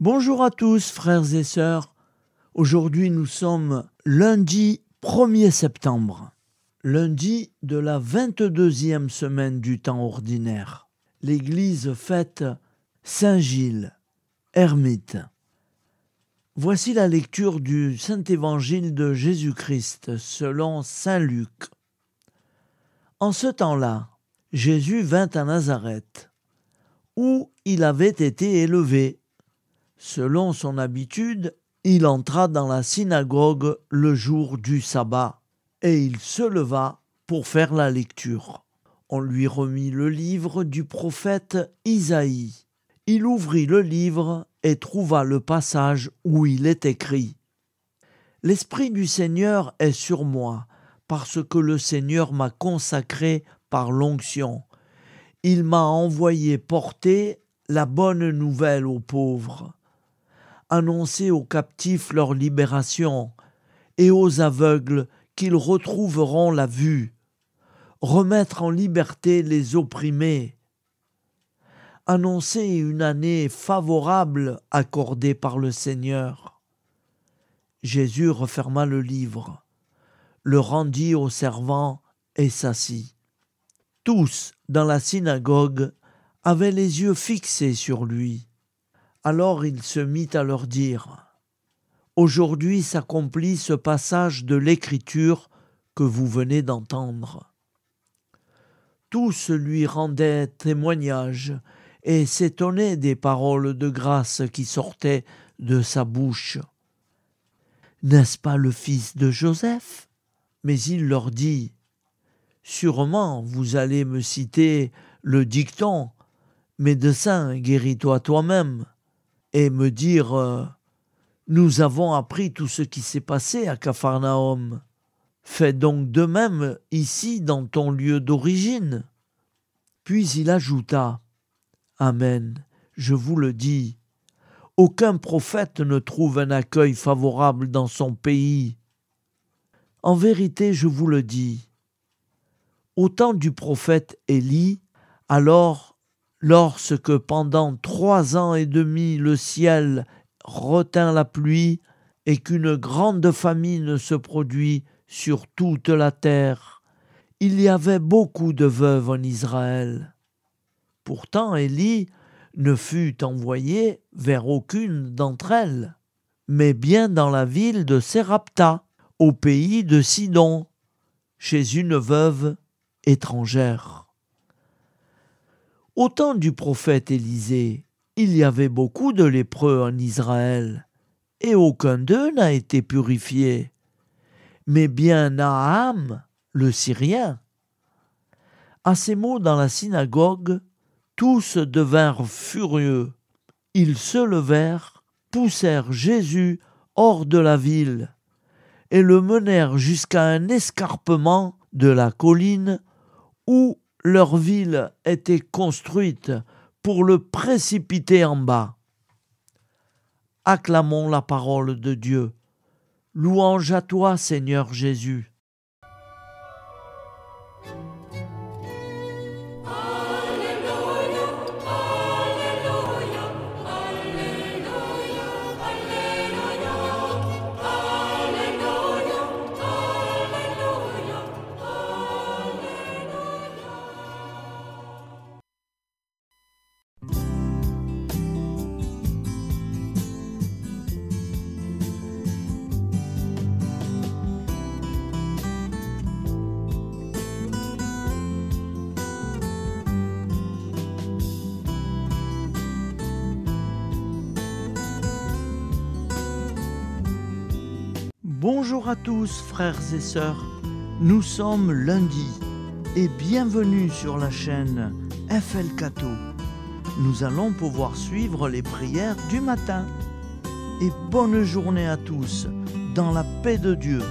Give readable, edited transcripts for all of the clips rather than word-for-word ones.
Bonjour à tous, frères et sœurs. Aujourd'hui, nous sommes lundi 1er septembre, lundi de la 22e semaine du temps ordinaire. L'Église fête Saint-Gilles, ermite. Voici la lecture du Saint-Évangile de Jésus-Christ selon Saint Luc. En ce temps-là, Jésus vint à Nazareth, où il avait été élevé. Selon son habitude, il entra dans la synagogue le jour du sabbat, et il se leva pour faire la lecture. On lui remit le livre du prophète Isaïe. Il ouvrit le livre et trouva le passage où il est écrit « L'Esprit du Seigneur est sur moi, parce que le Seigneur m'a consacré par l'onction. Il m'a envoyé porter la bonne nouvelle aux pauvres, annoncer aux captifs leur libération et aux aveugles qu'ils retrouveront la vue, remettre en liberté les opprimés, annoncer une année favorable accordée par le Seigneur. » Jésus referma le livre, le rendit aux servants et s'assit. Tous dans la synagogue avaient les yeux fixés sur lui. Alors il se mit à leur dire « Aujourd'hui s'accomplit ce passage de l'Écriture que vous venez d'entendre. » Tous lui rendaient témoignage et s'étonnaient des paroles de grâce qui sortaient de sa bouche. « N'est-ce pas le fils de Joseph ?» Mais il leur dit « Sûrement vous allez me citer le dicton « Médecin, guéris-toi toi-même » et me dire « Nous avons appris tout ce qui s'est passé à Capharnaüm. Fais donc de même ici dans ton lieu d'origine. » Puis il ajouta « Amen, je vous le dis, aucun prophète ne trouve un accueil favorable dans son pays. En vérité, je vous le dis, au temps du prophète Élie, alors lorsque pendant 3 ans et demi le ciel retint la pluie et qu'une grande famine se produit sur toute la terre, il y avait beaucoup de veuves en Israël. Pourtant Élie ne fut envoyé vers aucune d'entre elles, mais bien dans la ville de Sérapta, au pays de Sidon, chez une veuve étrangère. Au temps du prophète Élisée, il y avait beaucoup de lépreux en Israël, et aucun d'eux n'a été purifié, mais bien Naham, le Syrien. À ces mots dans la synagogue, tous devinrent furieux. Ils se levèrent, poussèrent Jésus hors de la ville, et le menèrent jusqu'à un escarpement de la colline où leur ville était construite pour le précipiter en bas. Acclamons la parole de Dieu. Louange à toi, Seigneur Jésus. Bonjour à tous, frères et sœurs. Nous sommes lundi et bienvenue sur la chaîne FL Cato. Nous allons pouvoir suivre les prières du matin. Et bonne journée à tous, dans la paix de Dieu.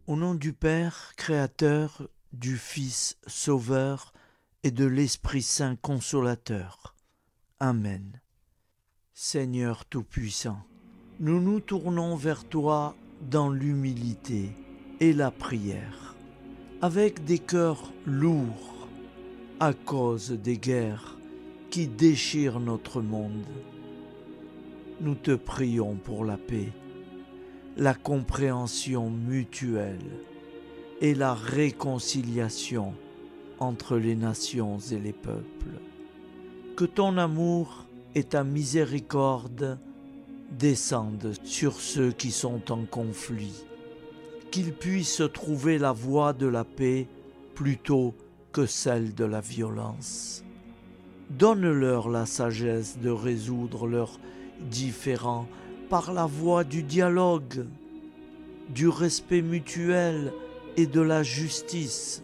Au nom du Père, Créateur, du Fils Sauveur et de l'Esprit Saint Consolateur. Amen. Seigneur Tout-Puissant, nous nous tournons vers toi dans l'humilité et la prière, avec des cœurs lourds à cause des guerres qui déchirent notre monde. Nous te prions pour la paix, la compréhension mutuelle et la réconciliation entre les nations et les peuples. Que ton amour et ta miséricorde descendent sur ceux qui sont en conflit, qu'ils puissent trouver la voie de la paix plutôt que celle de la violence. Donne-leur la sagesse de résoudre leurs différends par la voie du dialogue, du respect mutuel et de la justice.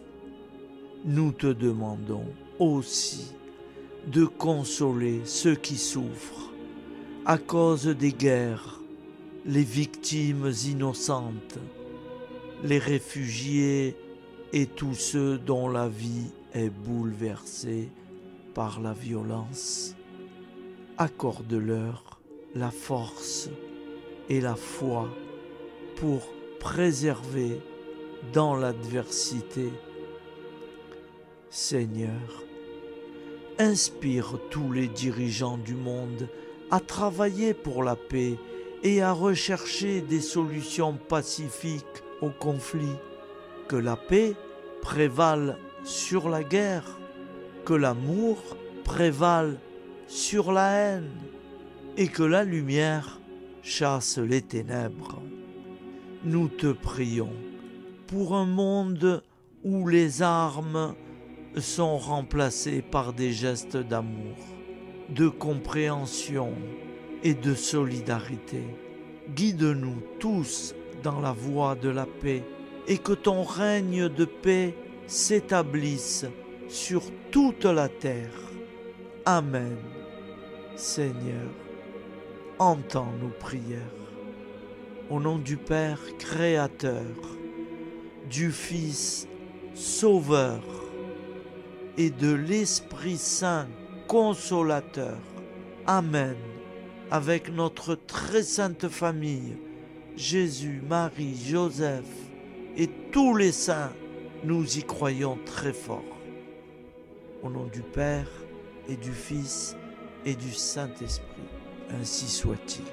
Nous te demandons aussi de consoler ceux qui souffrent à cause des guerres, les victimes innocentes, les réfugiés et tous ceux dont la vie est bouleversée par la violence. Accorde-leur la force et la foi pour préserver dans l'adversité. Seigneur, inspire tous les dirigeants du monde à travailler pour la paix et à rechercher des solutions pacifiques aux conflits. Que la paix prévale sur la guerre, que l'amour prévale sur la haine et que la lumière chasse les ténèbres. Nous te prions pour un monde où les armes sont remplacées par des gestes d'amour, de compréhension et de solidarité. Guide-nous tous dans la voie de la paix et que ton règne de paix s'établisse sur toute la terre. Amen. Seigneur, entends nos prières. Au nom du Père Créateur, du Fils Sauveur et de l'Esprit Saint Consolateur. Amen. Avec notre très sainte famille, Jésus, Marie, Joseph et tous les saints, nous y croyons très fort. Au nom du Père et du Fils et du Saint-Esprit, ainsi soit-il.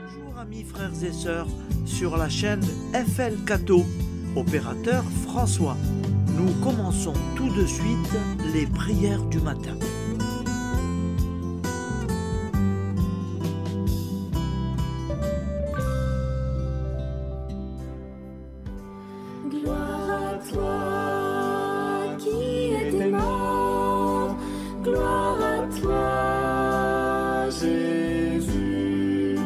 Bonjour amis frères et sœurs sur la chaîne FL Cato, opérateur François. Nous commençons tout de suite les prières du matin. Gloire à toi qui étais mort, gloire à toi Jésus,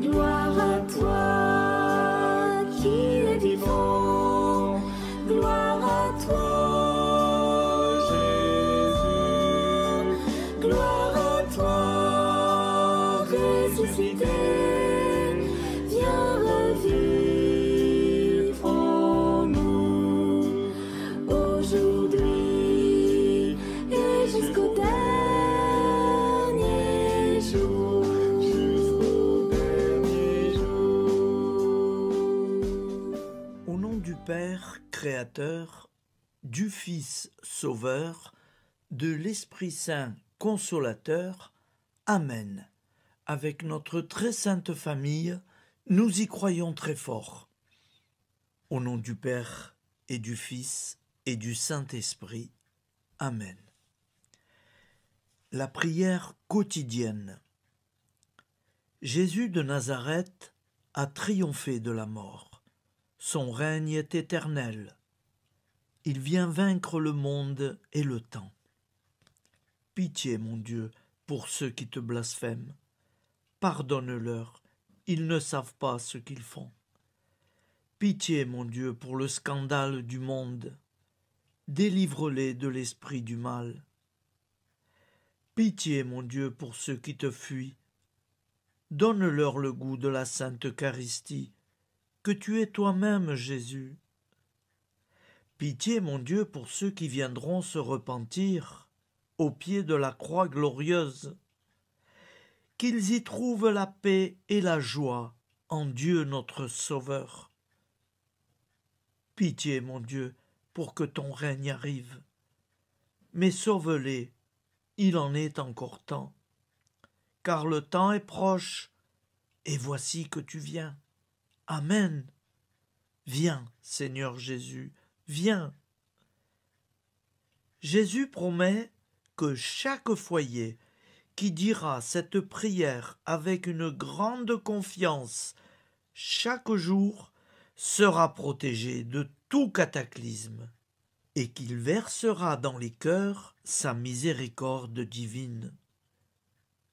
gloire à toi qui es vivant, gloire à toi Jésus, gloire à toi ressuscité, viens revivre en nous aujourd'hui et jusqu'au dernier jour. Au nom du Père Créateur, du Fils Sauveur, de l'Esprit Saint Consolateur. Amen. Avec notre très sainte famille, nous y croyons très fort. Au nom du Père et du Fils et du Saint-Esprit. Amen. La prière quotidienne. Jésus de Nazareth a triomphé de la mort. Son règne est éternel. Il vient vaincre le monde et le temps. Pitié, mon Dieu, pour ceux qui te blasphèment. Pardonne-leur, ils ne savent pas ce qu'ils font. Pitié, mon Dieu, pour le scandale du monde. délivre-les de l'esprit du mal. Pitié, mon Dieu, pour ceux qui te fuient. Donne-leur le goût de la Sainte Eucharistie, que tu es toi-même, Jésus. Pitié, mon Dieu, pour ceux qui viendront se repentir au pied de la croix glorieuse, qu'ils y trouvent la paix et la joie en Dieu notre Sauveur. Pitié, mon Dieu, pour que ton règne arrive. Mais sauve-les, il en est encore temps, car le temps est proche, et voici que tu viens. Amen. Viens, Seigneur Jésus, viens. Jésus promet que chaque foyer qui dira cette prière avec une grande confiance chaque jour sera protégé de tout cataclysme et qu'il versera dans les cœurs sa miséricorde divine.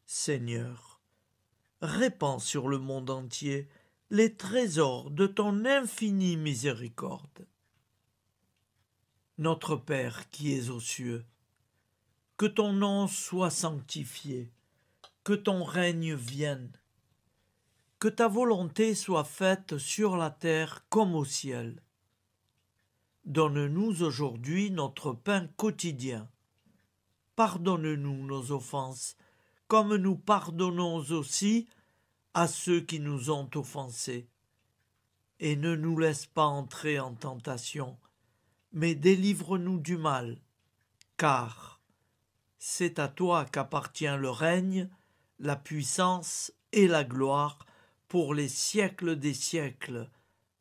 Seigneur, répands sur le monde entier les trésors de ton infinie miséricorde. Notre Père qui es aux cieux, que ton nom soit sanctifié, que ton règne vienne, que ta volonté soit faite sur la terre comme au ciel. Donne-nous aujourd'hui notre pain quotidien. Pardonne-nous nos offenses, comme nous pardonnons aussi à ceux qui nous ont offensés. Et ne nous laisse pas entrer en tentation, mais délivre-nous du mal, car c'est à toi qu'appartient le règne, la puissance et la gloire pour les siècles des siècles.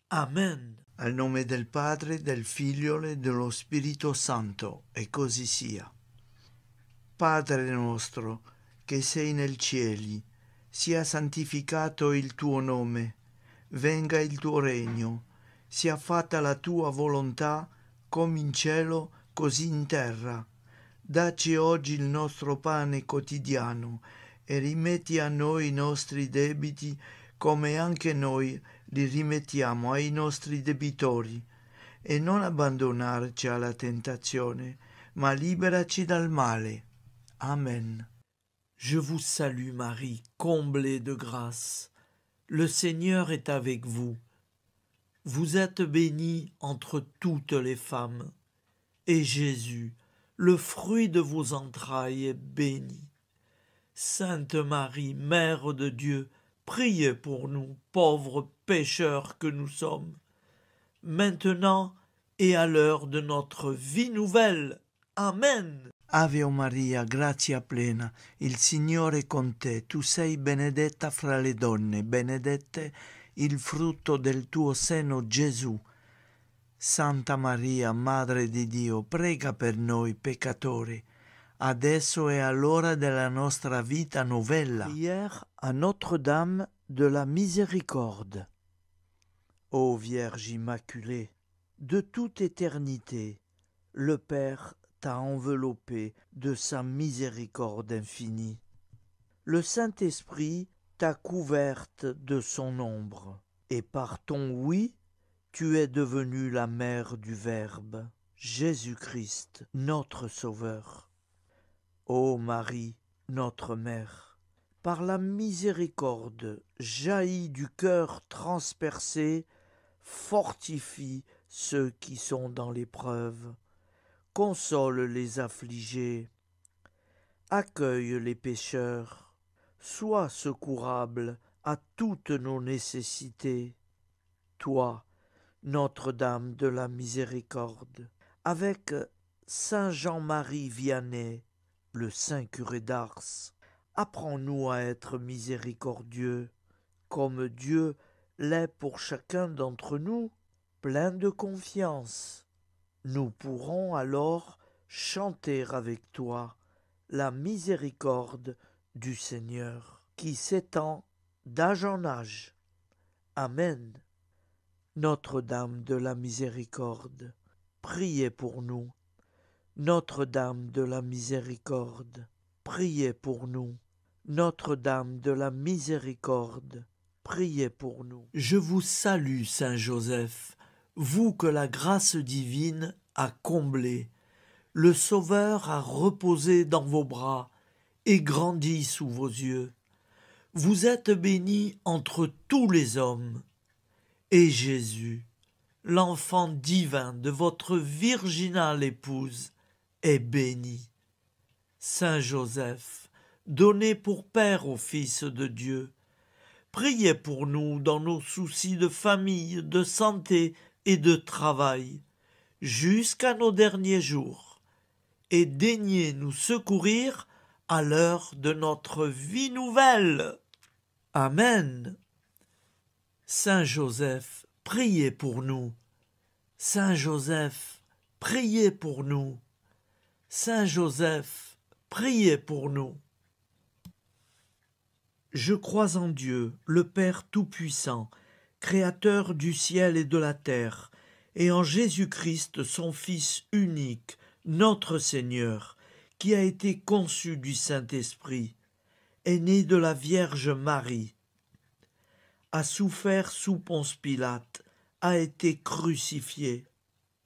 Amen. Al nome del Padre, del Figlio e dello Spirito Santo, e così sia. Padre nostro, che sei nel cieli, sia santificato il tuo nome, venga il tuo regno, sia fatta la tua volontà, come in cielo, così in terra. Dacci oggi il nostro pane quotidiano e rimetti a noi i nostri debiti come anche noi li rimettiamo ai nostri debitori, e non abbandonarci alla tentazione, ma liberaci dal male. Amen. Je vous salue Marie, comblée de grâce. Le Seigneur est avec vous. Vous êtes bénie entre toutes les femmes, et Jésus, le fruit de vos entrailles, est béni. Sainte Marie, Mère de Dieu, priez pour nous, pauvres pécheurs que nous sommes, maintenant et à l'heure de notre vie nouvelle. Amen. Ave Maria, grazia plena, il Signore è con te, tu sei benedetta fra le donne, benedette il frutto del tuo seno, Gesù. Santa Maria, Madre di Dio, prega per noi peccatori, adesso e all'ora della nostra vita novella. Prière à Notre-Dame de la Miséricorde. Ô Vierge Immaculée, de toute éternité, le Père t'a enveloppé de sa miséricorde infinie. Le Saint-Esprit t'a couverte de son ombre, et par ton oui, tu es devenue la mère du Verbe, Jésus-Christ, notre Sauveur. Ô Marie, notre Mère, par la miséricorde jaillie du cœur transpercé, fortifie ceux qui sont dans l'épreuve, console les affligés, accueille les pécheurs, sois secourable à toutes nos nécessités. Toi, Notre-Dame de la Miséricorde, avec Saint Jean-Marie Vianney, le Saint curé d'Ars, apprends-nous à être miséricordieux, comme Dieu l'est pour chacun d'entre nous, plein de confiance. Nous pourrons alors chanter avec toi la miséricorde du Seigneur, qui s'étend d'âge en âge. Amen. Notre-Dame de la Miséricorde, priez pour nous. Notre-Dame de la Miséricorde, priez pour nous. Notre-Dame de la Miséricorde, priez pour nous. Je vous salue, Saint Joseph, vous que la grâce divine a comblé, le Sauveur a reposé dans vos bras et grandi sous vos yeux. Vous êtes bénie entre tous les hommes, et Jésus, l'enfant divin de votre virginale épouse, est béni. Saint Joseph, donné pour Père au Fils de Dieu, priez pour nous dans nos soucis de famille, de santé et de travail, jusqu'à nos derniers jours, et daignez nous secourir à l'heure de notre vie nouvelle. Amen. Saint Joseph, priez pour nous. Saint Joseph, priez pour nous. Saint Joseph, priez pour nous. Je crois en Dieu, le Père Tout-Puissant, Créateur du ciel et de la terre, et en Jésus-Christ, son Fils unique, notre Seigneur, qui a été conçu du Saint-Esprit, est né de la Vierge Marie, a souffert sous Ponce Pilate, a été crucifié,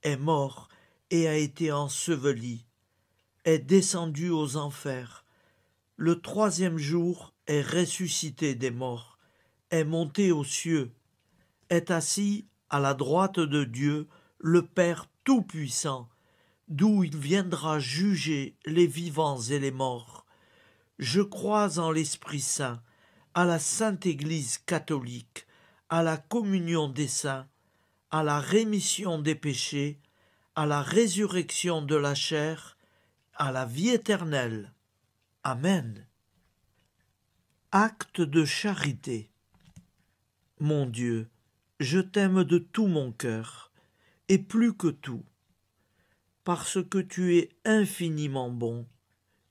est mort et a été enseveli, est descendu aux enfers, le troisième jour est ressuscité des morts, est monté aux cieux, est assis à la droite de Dieu, le Père Tout-Puissant, d'où il viendra juger les vivants et les morts. Je crois en l'Esprit Saint, à la Sainte Église catholique, à la communion des saints, à la rémission des péchés, à la résurrection de la chair, à la vie éternelle. Amen. Acte de charité. Mon Dieu, je t'aime de tout mon cœur, et plus que tout, parce que tu es infiniment bon,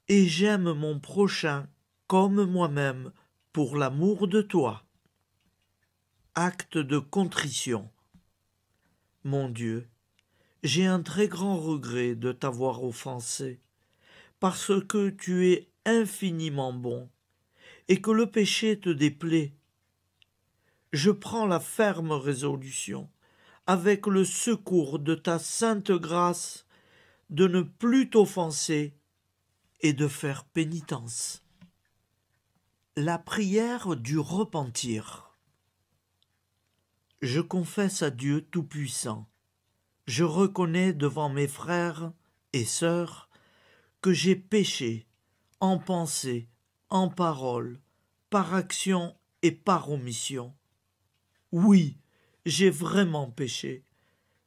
et j'aime mon prochain comme moi-même pour l'amour de toi. Acte de contrition. Mon Dieu, j'ai un très grand regret de t'avoir offensé, parce que tu es infiniment bon, et que le péché te déplaît. Je prends la ferme résolution, avec le secours de ta sainte grâce, de ne plus t'offenser et de faire pénitence. La prière du repentir. Je confesse à Dieu Tout-Puissant, je reconnais devant mes frères et sœurs que j'ai péché en pensée, en parole, par action et par omission. Oui, j'ai vraiment péché.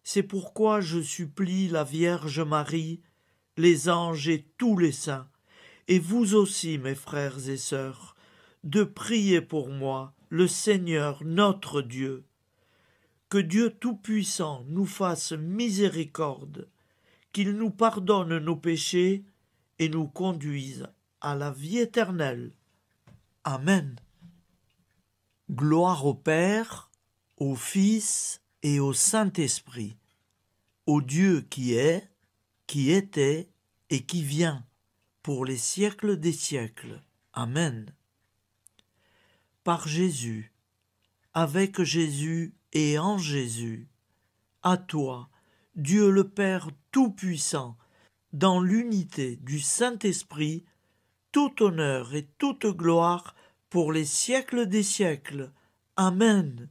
C'est pourquoi je supplie la Vierge Marie, les anges et tous les saints, et vous aussi, mes frères et sœurs, de prier pour moi, le Seigneur notre Dieu. Que Dieu Tout-Puissant nous fasse miséricorde, qu'il nous pardonne nos péchés et nous conduise à la vie éternelle. Amen. Gloire au Père, au Fils et au Saint-Esprit, au Dieu qui est, qui était et qui vient, pour les siècles des siècles. Amen. Par Jésus, avec Jésus et en Jésus, à toi, Dieu le Père Tout-Puissant, dans l'unité du Saint-Esprit, tout honneur et toute gloire pour les siècles des siècles. Amen.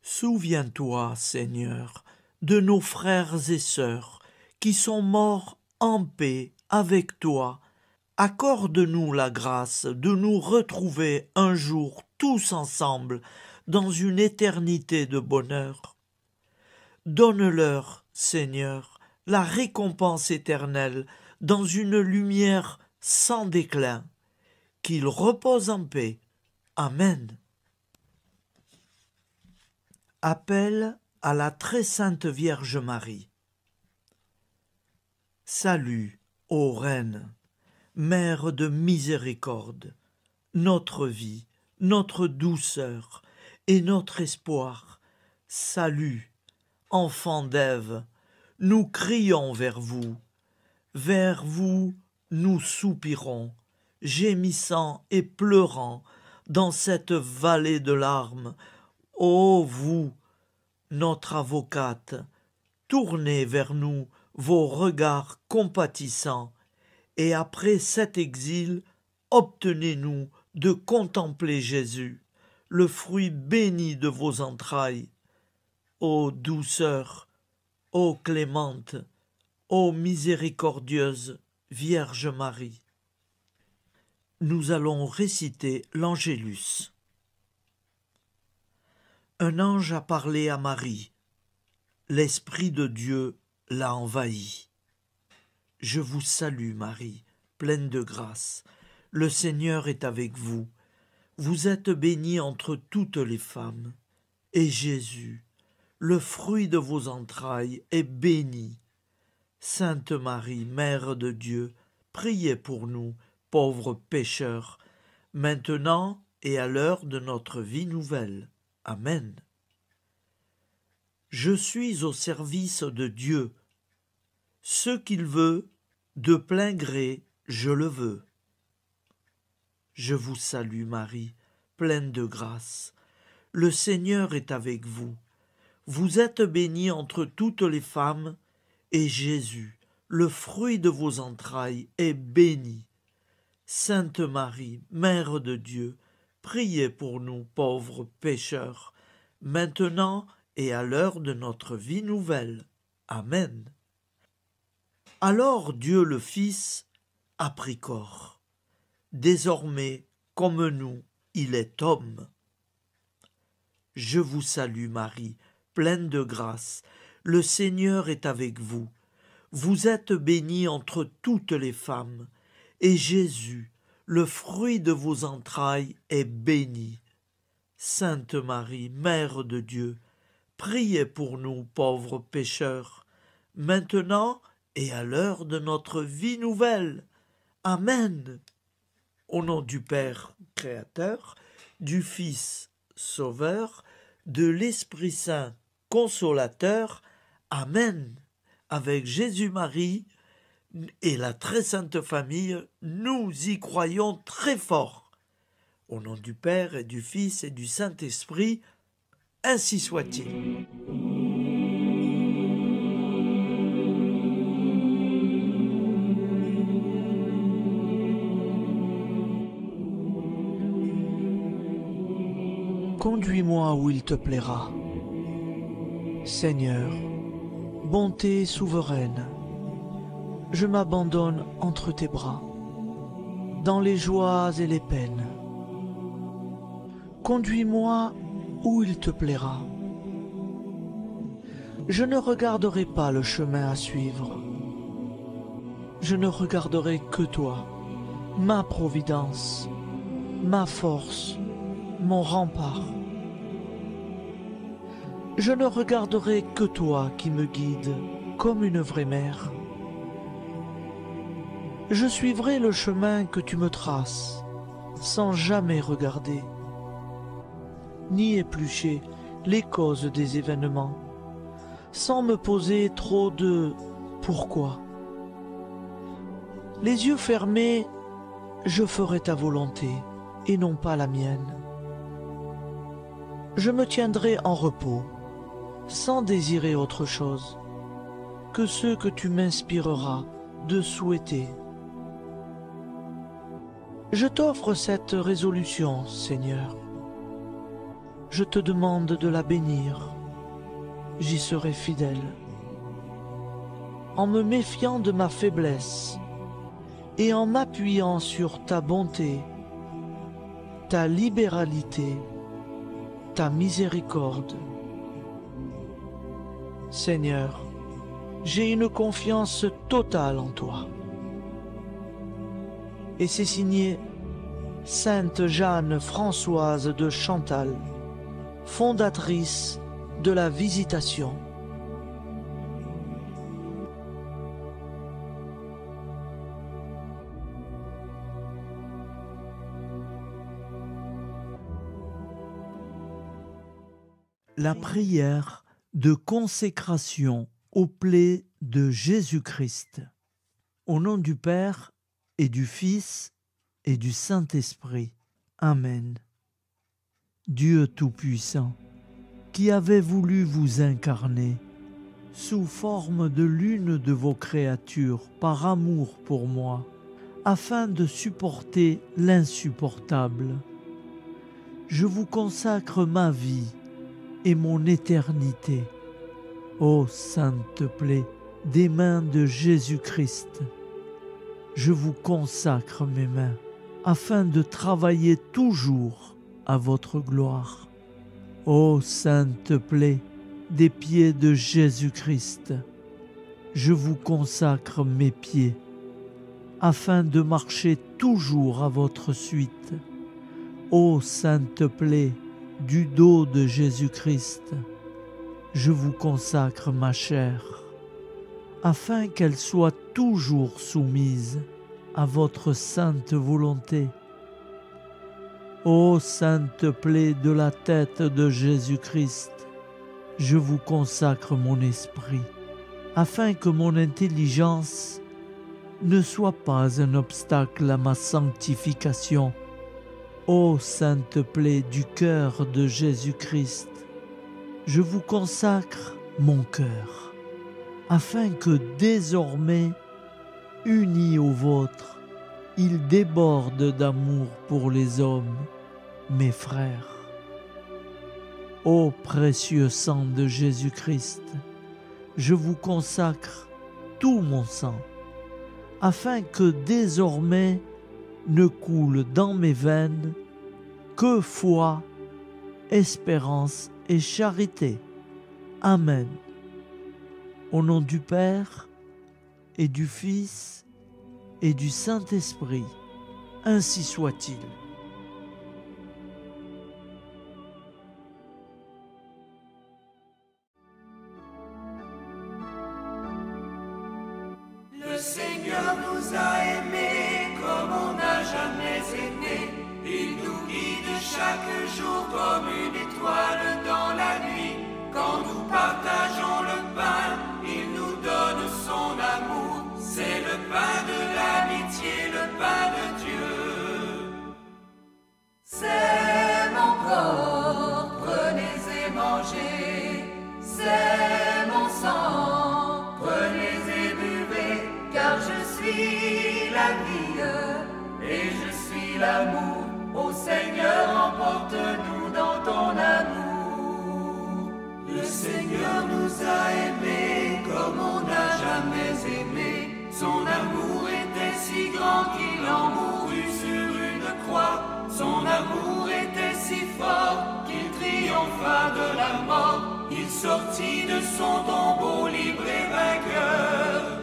Souviens-toi, Seigneur, de nos frères et sœurs qui sont morts en paix avec toi. Accorde-nous la grâce de nous retrouver un jour tous ensemble dans une éternité de bonheur. Donne-leur, Seigneur, la récompense éternelle dans une lumière sans déclin. Qu'ils reposent en paix. Amen. Appel à la très sainte Vierge Marie. Salut, ô Reine, Mère de miséricorde, notre vie, notre douceur et notre espoir. Salut, enfant d'Ève, nous crions vers vous. Vers vous, nous soupirons, gémissant et pleurant dans cette vallée de larmes. Ô vous, notre avocate, tournez vers nous vos regards compatissants, et après cet exil, obtenez-nous de contempler Jésus, le fruit béni de vos entrailles. Ô douceur, ô clémente, ô miséricordieuse Vierge Marie. Nous allons réciter l'Angélus. Un ange a parlé à Marie. L'Esprit de Dieu l'a envahie. Je vous salue Marie, pleine de grâce. Le Seigneur est avec vous. Vous êtes bénie entre toutes les femmes. Et Jésus, le fruit de vos entrailles, est béni. Sainte Marie, Mère de Dieu, priez pour nous, pauvres pécheurs, maintenant et à l'heure de notre vie nouvelle. Amen. Je suis au service de Dieu. Ce qu'il veut, de plein gré, je le veux. Je vous salue Marie, pleine de grâce. Le Seigneur est avec vous. Vous êtes bénie entre toutes les femmes, et Jésus, le fruit de vos entrailles, est béni. Sainte Marie, Mère de Dieu, priez pour nous pauvres pécheurs, maintenant et à l'heure de notre vie nouvelle. Amen. Alors Dieu le Fils a pris corps. Désormais, comme nous, il est homme. Je vous salue Marie, pleine de grâce. Le Seigneur est avec vous. Vous êtes bénie entre toutes les femmes, et Jésus, le fruit de vos entrailles, est béni. Sainte Marie, Mère de Dieu, priez pour nous pauvres pécheurs, maintenant et à l'heure de notre vie nouvelle. Amen. Au nom du Père Créateur, du Fils Sauveur, de l'Esprit Saint Consolateur. Amen. Avec Jésus-Marie et la très sainte famille, nous y croyons très fort. Au nom du Père et du Fils et du Saint-Esprit, ainsi soit-il. Conduis-moi où il te plaira. Seigneur, bonté souveraine, je m'abandonne entre tes bras, dans les joies et les peines. Conduis-moi où il te plaira. Je ne regarderai pas le chemin à suivre. Je ne regarderai que toi, ma providence, ma force, mon rempart. Je ne regarderai que toi qui me guides comme une vraie mère. Je suivrai le chemin que tu me traces, sans jamais regarder, ni éplucher les causes des événements, sans me poser trop de « pourquoi ». Les yeux fermés, je ferai ta volonté et non pas la mienne. Je me tiendrai en repos, sans désirer autre chose que ce que tu m'inspireras de souhaiter. Je t'offre cette résolution, Seigneur. Je te demande de la bénir. J'y serai fidèle. En me méfiant de ma faiblesse et en m'appuyant sur ta bonté, ta libéralité, ta miséricorde. Seigneur, j'ai une confiance totale en toi. Et c'est signé Sainte Jeanne Françoise de Chantal, fondatrice de la Visitation. La prière de consécration aux plaies de Jésus-Christ. Au nom du Père et du Fils et du Saint-Esprit. Amen. Dieu Tout-Puissant, qui avez voulu vous incarner, sous forme de l'une de vos créatures, par amour pour moi, afin de supporter l'insupportable. Je vous consacre ma vie et mon éternité. Ô sainte plaie des mains de Jésus-Christ, je vous consacre mes mains, afin de travailler toujours à votre gloire. Ô sainte plaie des pieds de Jésus-Christ, je vous consacre mes pieds, afin de marcher toujours à votre suite. Ô sainte plaie du dos de Jésus-Christ, je vous consacre ma chair, afin qu'elle soit toujours soumise à votre sainte volonté. Ô sainte plaie de la tête de Jésus-Christ, je vous consacre mon esprit, afin que mon intelligence ne soit pas un obstacle à ma sanctification. Ô sainte plaie du cœur de Jésus-Christ, je vous consacre mon cœur, afin que désormais, uni au vôtre, il déborde d'amour pour les hommes, mes frères. Ô précieux sang de Jésus-Christ, je vous consacre tout mon sang, afin que désormais ne coule dans mes veines que foi, espérance et charité. Amen. Au nom du Père et du Fils et du Saint-Esprit, ainsi soit-il. Le Seigneur nous a aimés comme on n'a jamais aimé. Il nous guide chaque jour comme une étoile dans la nuit. Quand nous partageons le pain, il nous donne son amour. C'est le pain de l'amitié, le pain de Dieu. C'est mon corps, prenez et mangez. C'est mon sang, prenez et buvez. Car je suis la vie et je suis l'amour. Ô Seigneur, emporte-nous dans ton amour. Le Seigneur nous a aimés comme on n'a jamais aimé. Son amour était si grand qu'il en mourut sur une croix. Son amour était si fort qu'il triompha de la mort. Il sortit de son tombeau libre et vainqueur.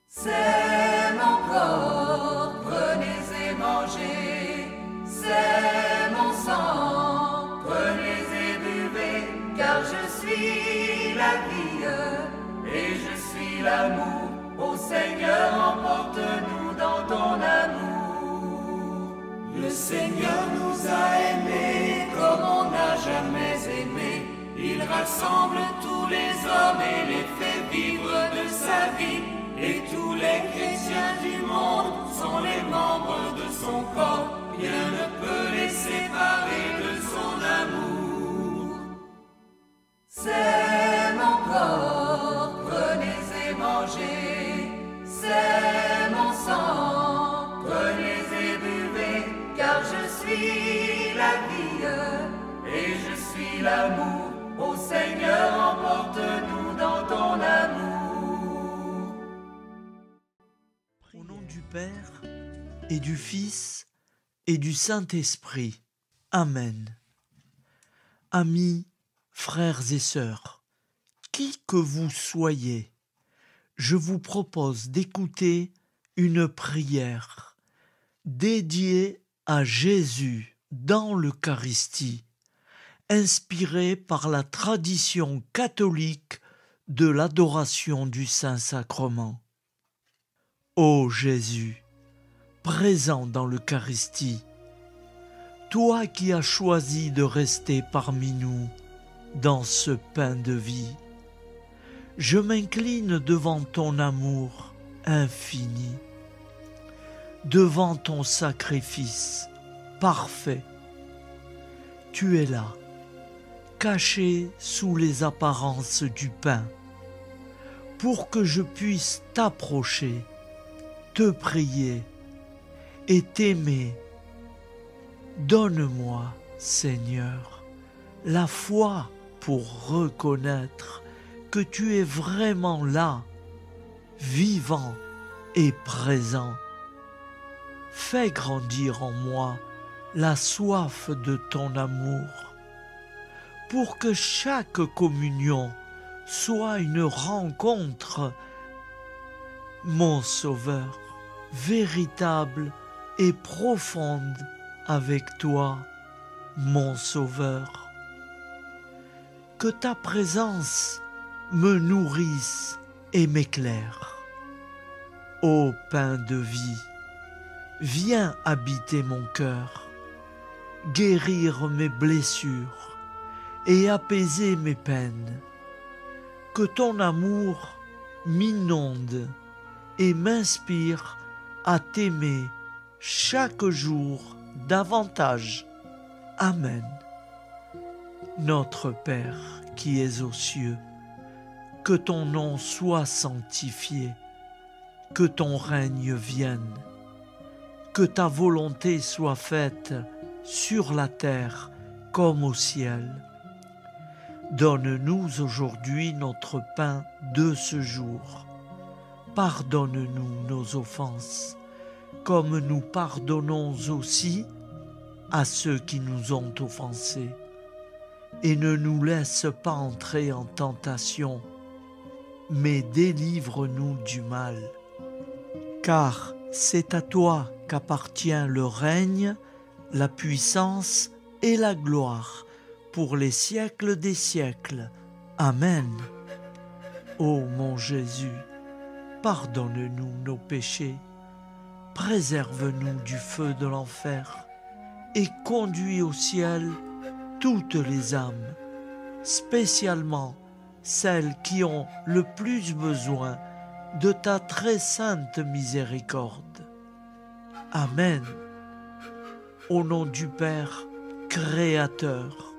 C'est mon corps, prenez et mangez. C'est mon sang, prenez et buvez. Car je suis la vie et je suis l'amour. Ô Seigneur, emporte-nous dans ton amour. Le Seigneur nous a aimés comme on n'a jamais aimé. Il rassemble tous les hommes et les fait vivre de sa vie. Et tous les chrétiens du monde sont les membres de son corps. Rien ne peut les séparer de son amour. C'est mon corps, prenez et mangez. C'est mon sang, prenez et buvez. Car je suis la vie et je suis l'amour. Ô Seigneur, emporte-nous dans ton amour. Au nom du Père et du Fils et du Saint-Esprit. Amen. Amis, frères et sœurs, qui que vous soyez, je vous propose d'écouter une prière dédiée à Jésus dans l'Eucharistie, inspirée par la tradition catholique de l'adoration du Saint-Sacrement. Ô Jésus, présent dans l'Eucharistie, toi qui as choisi de rester parmi nous dans ce pain de vie, je m'incline devant ton amour infini, devant ton sacrifice parfait. Tu es là, caché sous les apparences du pain, pour que je puisse t'approcher, te prier et t'aimer. Donne-moi, Seigneur, la foi pour reconnaître que tu es vraiment là, vivant et présent. Fais grandir en moi la soif de ton amour, pour que chaque communion soit une rencontre, mon Sauveur, véritable et profonde avec toi, mon Sauveur. Que ta présence me nourrisse et m'éclaire. Ô pain de vie, viens habiter mon cœur, guérir mes blessures et apaiser mes peines. Que ton amour m'inonde et m'inspire à t'aimer chaque jour davantage. Amen. Notre Père qui es aux cieux, que ton nom soit sanctifié, que ton règne vienne, que ta volonté soit faite sur la terre comme au ciel. Donne-nous aujourd'hui notre pain de ce jour. Pardonne-nous nos offenses, comme nous pardonnons aussi à ceux qui nous ont offensés. Et ne nous laisse pas entrer en tentation, mais délivre-nous du mal. Car c'est à toi qu'appartient le règne, la puissance et la gloire pour les siècles des siècles. Amen. Ô mon Jésus, pardonne-nous nos péchés, préserve-nous du feu de l'enfer et conduis au ciel toutes les âmes, spécialement celles qui ont le plus besoin de ta très sainte miséricorde. Amen. Au nom du Père Créateur,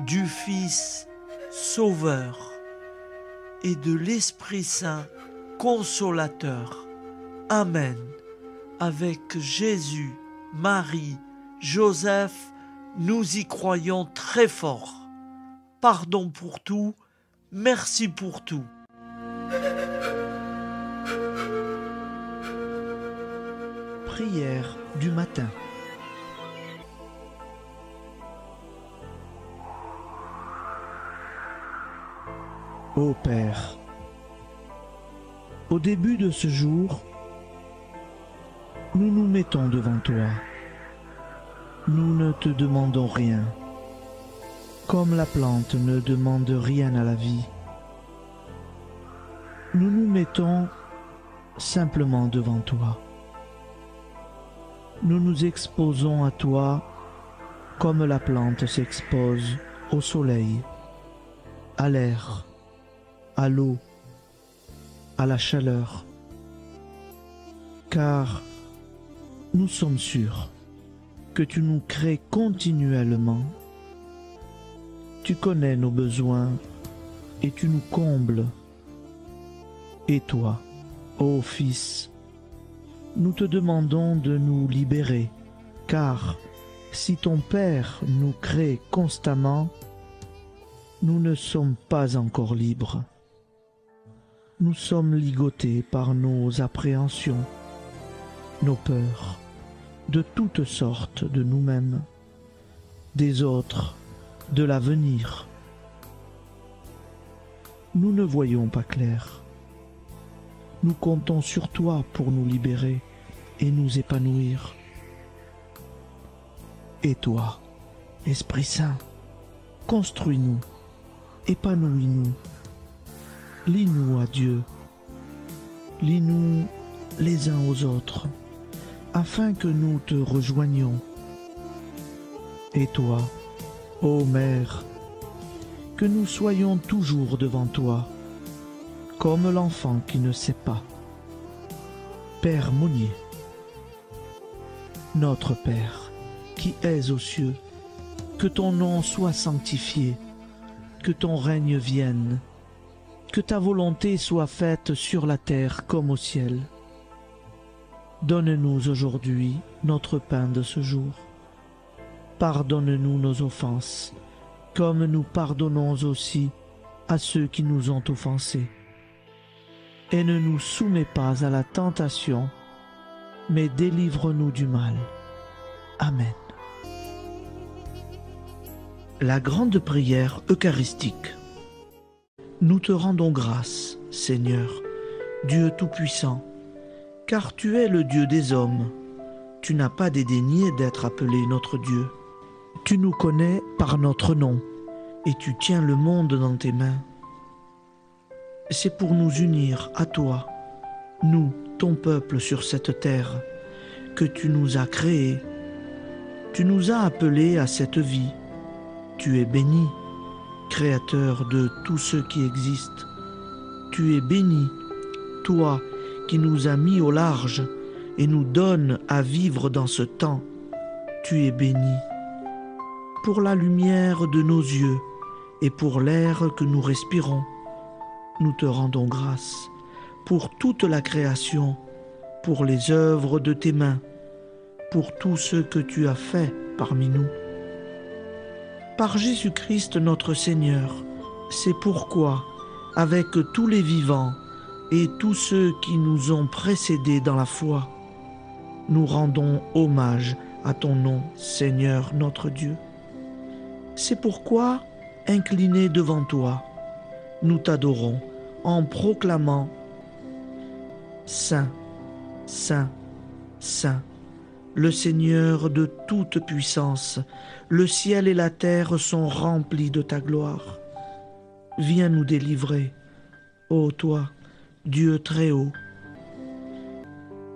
du Fils Sauveur et de l'Esprit Saint Consolateur. Amen. Avec Jésus, Marie, Joseph, nous y croyons très fort. Pardon pour tout, merci pour tout. Prière du matin. Ô Père, au début de ce jour, nous nous mettons devant toi. Nous ne te demandons rien, comme la plante ne demande rien à la vie. Nous nous mettons simplement devant toi. Nous nous exposons à toi comme la plante s'expose au soleil, à l'air, à l'eau, à la chaleur, car nous sommes sûrs que tu nous crées continuellement. Tu connais nos besoins et tu nous combles. Et toi, ô Fils, nous te demandons de nous libérer, car si ton Père nous crée constamment, nous ne sommes pas encore libres. Nous sommes ligotés par nos appréhensions, nos peurs, de toutes sortes de nous-mêmes, des autres, de l'avenir. Nous ne voyons pas clair. Nous comptons sur toi pour nous libérer et nous épanouir. Et toi, Esprit Saint, construis-nous, épanouis-nous, lie-nous à Dieu, lie-nous les uns aux autres, afin que nous te rejoignions. Et toi, ô Mère, que nous soyons toujours devant toi, comme l'enfant qui ne sait pas. Père Monnier, notre Père, qui es aux cieux, que ton nom soit sanctifié, que ton règne vienne, que ta volonté soit faite sur la terre comme au ciel. Donne-nous aujourd'hui notre pain de ce jour. Pardonne-nous nos offenses, comme nous pardonnons aussi à ceux qui nous ont offensés. Et ne nous soumets pas à la tentation, mais délivre-nous du mal. Amen. La grande prière eucharistique. Nous te rendons grâce, Seigneur, Dieu Tout-Puissant, car tu es le Dieu des hommes. Tu n'as pas dédaigné d'être appelé notre Dieu. Tu nous connais par notre nom, et tu tiens le monde dans tes mains. C'est pour nous unir à toi, nous, ton peuple sur cette terre, que tu nous as créés. Tu nous as appelés à cette vie. Tu es béni, Créateur de tout ce qui existe. Tu es béni, toi qui nous as mis au large et nous donnes à vivre dans ce temps. Tu es béni. Pour la lumière de nos yeux et pour l'air que nous respirons, nous te rendons grâce. Pour toute la création, pour les œuvres de tes mains, pour tout ce que tu as fait parmi nous. Par Jésus-Christ notre Seigneur, c'est pourquoi, avec tous les vivants et tous ceux qui nous ont précédés dans la foi, nous rendons hommage à ton nom, Seigneur notre Dieu. C'est pourquoi, inclinés devant toi, nous t'adorons en proclamant « Saint, Saint, Saint ». Le Seigneur de toute puissance, le ciel et la terre sont remplis de ta gloire. Viens nous délivrer, ô toi, Dieu très haut.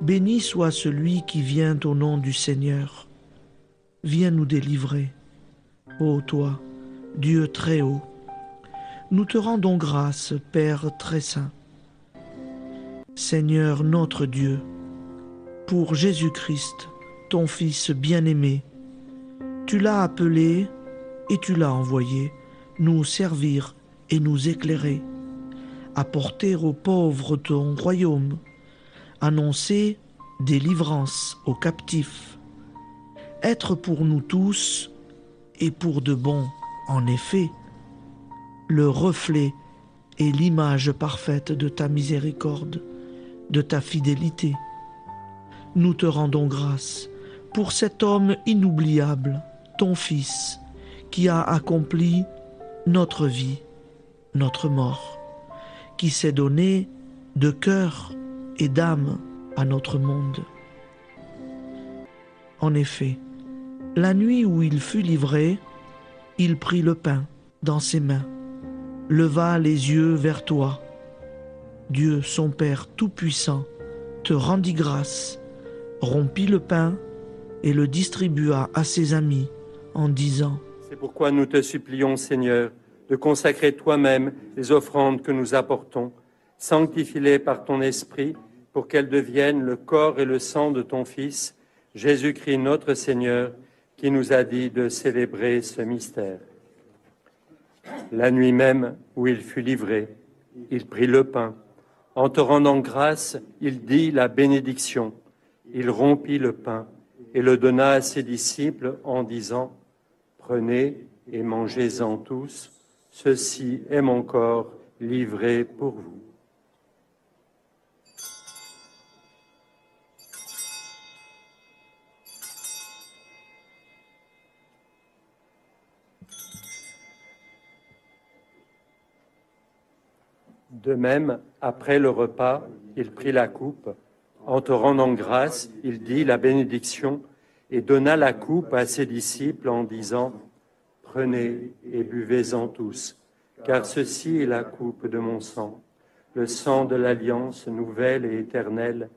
Béni soit celui qui vient au nom du Seigneur. Viens nous délivrer, ô toi, Dieu très haut. Nous te rendons grâce, Père très saint. Seigneur notre Dieu, pour Jésus-Christ, ton Fils bien-aimé, tu l'as appelé et tu l'as envoyé nous servir et nous éclairer, apporter aux pauvres ton royaume, annoncer délivrance aux captifs, être pour nous tous et pour de bon, en effet, le reflet et l'image parfaite de ta miséricorde, de ta fidélité. Nous te rendons grâce pour cet homme inoubliable, ton Fils, qui a accompli notre vie, notre mort, qui s'est donné de cœur et d'âme à notre monde. En effet, la nuit où il fut livré, il prit le pain dans ses mains, leva les yeux vers toi. Dieu, son Père tout-puissant, te rendit grâce, rompit le pain et le distribua à ses amis en disant : C'est pourquoi nous te supplions, Seigneur, de consacrer toi-même les offrandes que nous apportons. Sanctifie-les par ton Esprit pour qu'elles deviennent le corps et le sang de ton Fils, Jésus-Christ notre Seigneur, qui nous a dit de célébrer ce mystère. La nuit même où il fut livré, il prit le pain. En te rendant grâce, il dit la bénédiction. Il rompit le pain et le donna à ses disciples en disant : Prenez et mangez-en tous, ceci est mon corps livré pour vous. De même, après le repas, il prit la coupe. En te rendant grâce, il dit la bénédiction et donna la coupe à ses disciples en disant : Prenez et buvez-en tous, car ceci est la coupe de mon sang, le sang de l'alliance nouvelle et éternelle,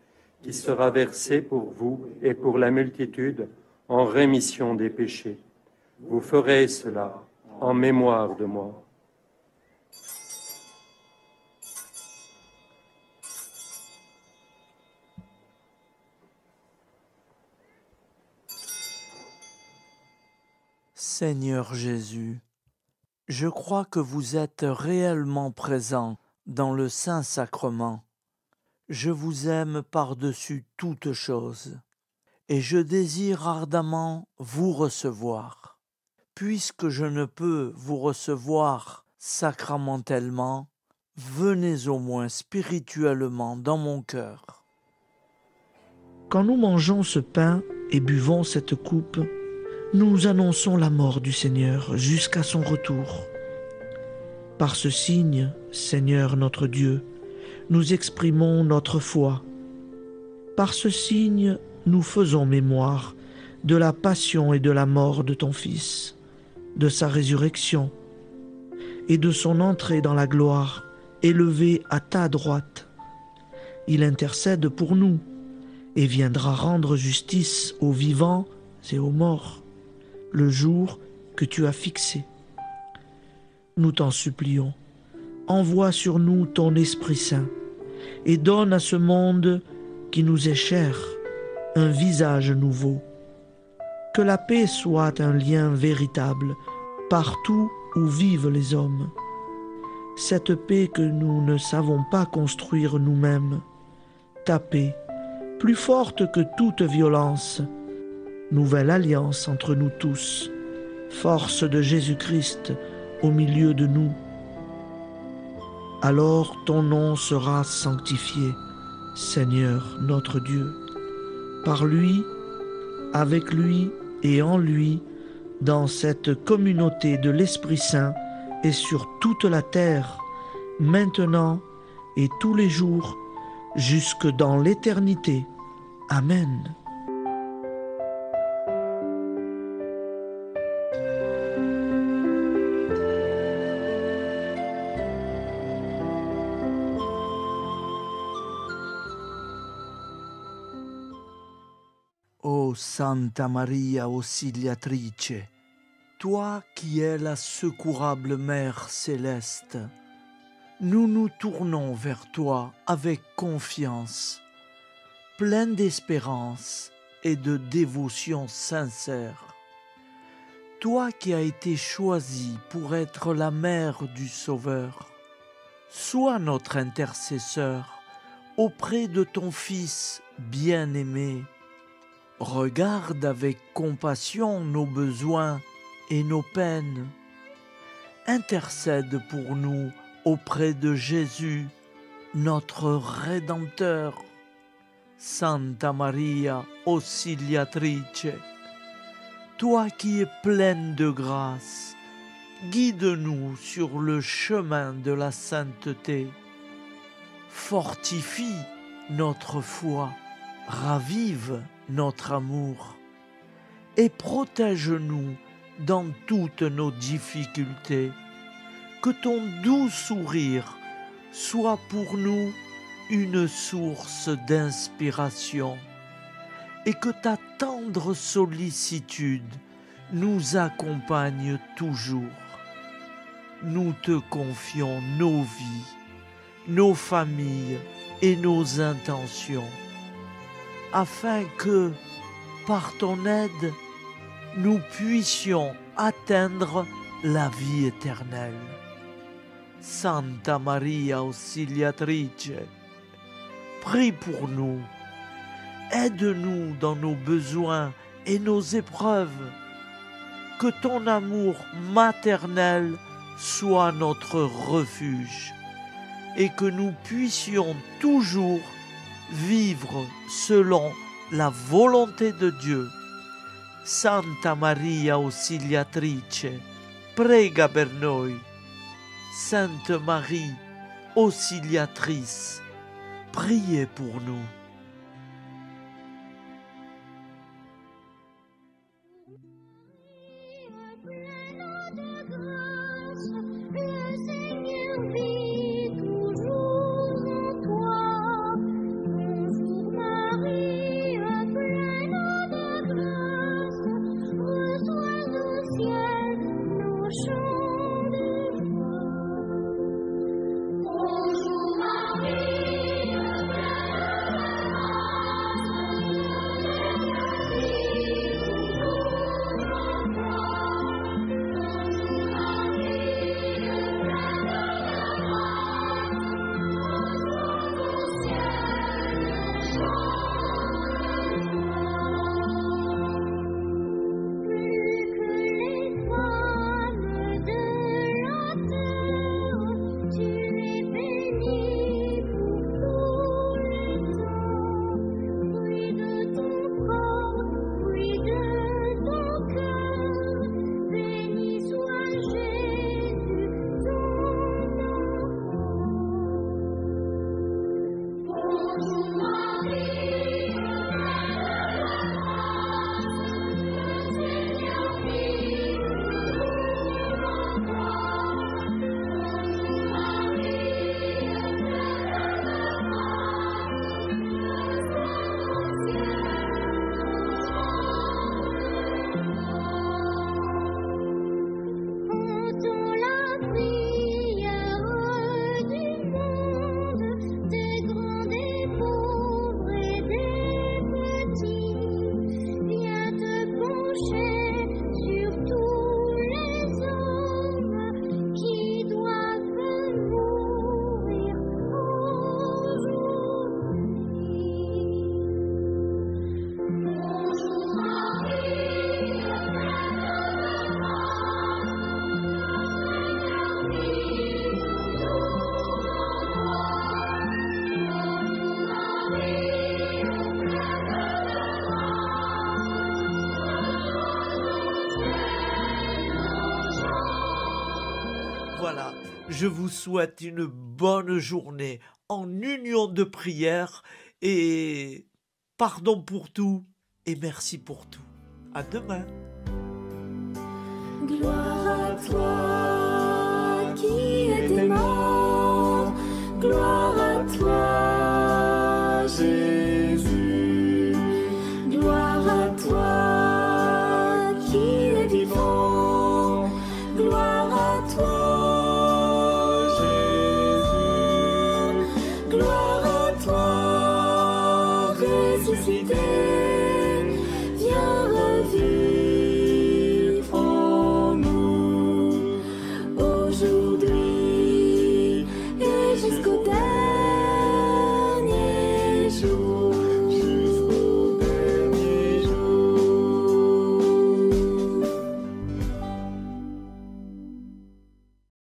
qui sera versé pour vous et pour la multitude en rémission des péchés. Vous ferez cela en mémoire de moi. Seigneur Jésus, Je crois que vous êtes réellement présent dans le Saint-Sacrement. Je vous aime par-dessus toute chose, et je désire ardemment vous recevoir. Puisque je ne peux vous recevoir sacramentellement, venez au moins spirituellement dans mon cœur. Quand nous mangeons ce pain et buvons cette coupe, nous annonçons la mort du Seigneur jusqu'à son retour. Par ce signe, Seigneur notre Dieu, nous exprimons notre foi. Par ce signe, nous faisons mémoire de la passion et de la mort de ton Fils, de sa résurrection et de son entrée dans la gloire, élevé à ta droite. Il intercède pour nous et viendra rendre justice aux vivants et aux morts, le jour que tu as fixé. Nous t'en supplions, envoie sur nous ton Esprit Saint et donne à ce monde qui nous est cher un visage nouveau. Que la paix soit un lien véritable partout où vivent les hommes. Cette paix que nous ne savons pas construire nous-mêmes, ta paix, plus forte que toute violence, nouvelle alliance entre nous tous, force de Jésus-Christ au milieu de nous. Alors ton nom sera sanctifié, Seigneur notre Dieu. Par lui, avec lui et en lui, dans cette communauté de l'Esprit Saint et sur toute la terre, maintenant et tous les jours, jusque dans l'éternité. Amen. Ô Santa Maria Auxiliatrice, toi qui es la secourable Mère céleste, nous nous tournons vers toi avec confiance, plein d'espérance et de dévotion sincère. Toi qui as été choisie pour être la mère du Sauveur, sois notre intercesseur auprès de ton Fils bien-aimé. Regarde avec compassion nos besoins et nos peines. Intercède pour nous auprès de Jésus, notre Rédempteur. Santa Maria Auxiliatrice, toi qui es pleine de grâce, guide-nous sur le chemin de la sainteté. Fortifie notre foi, ravive notre amour et protège-nous dans toutes nos difficultés. Que ton doux sourire soit pour nous une source d'inspiration et que ta tendre sollicitude nous accompagne toujours. Nous te confions nos vies, nos familles et nos intentions, afin que, par ton aide, nous puissions atteindre la vie éternelle. Santa Maria Auxiliatrice, prie pour nous, aide-nous dans nos besoins et nos épreuves, que ton amour maternel soit notre refuge et que nous puissions toujours vivre selon la volonté de Dieu. Santa Maria Auxiliatrice, prega per noi. Sainte Marie, Auxiliatrice, priez pour nous. Bonjour Marie, Je vous souhaite une bonne journée en union de prière et pardon pour tout et merci pour tout. À demain. Gloire à toi qui es mort, gloire à toi Jésus, gloire à toi qui es vivant, gloire à toi Jésus, gloire à toi ressuscité.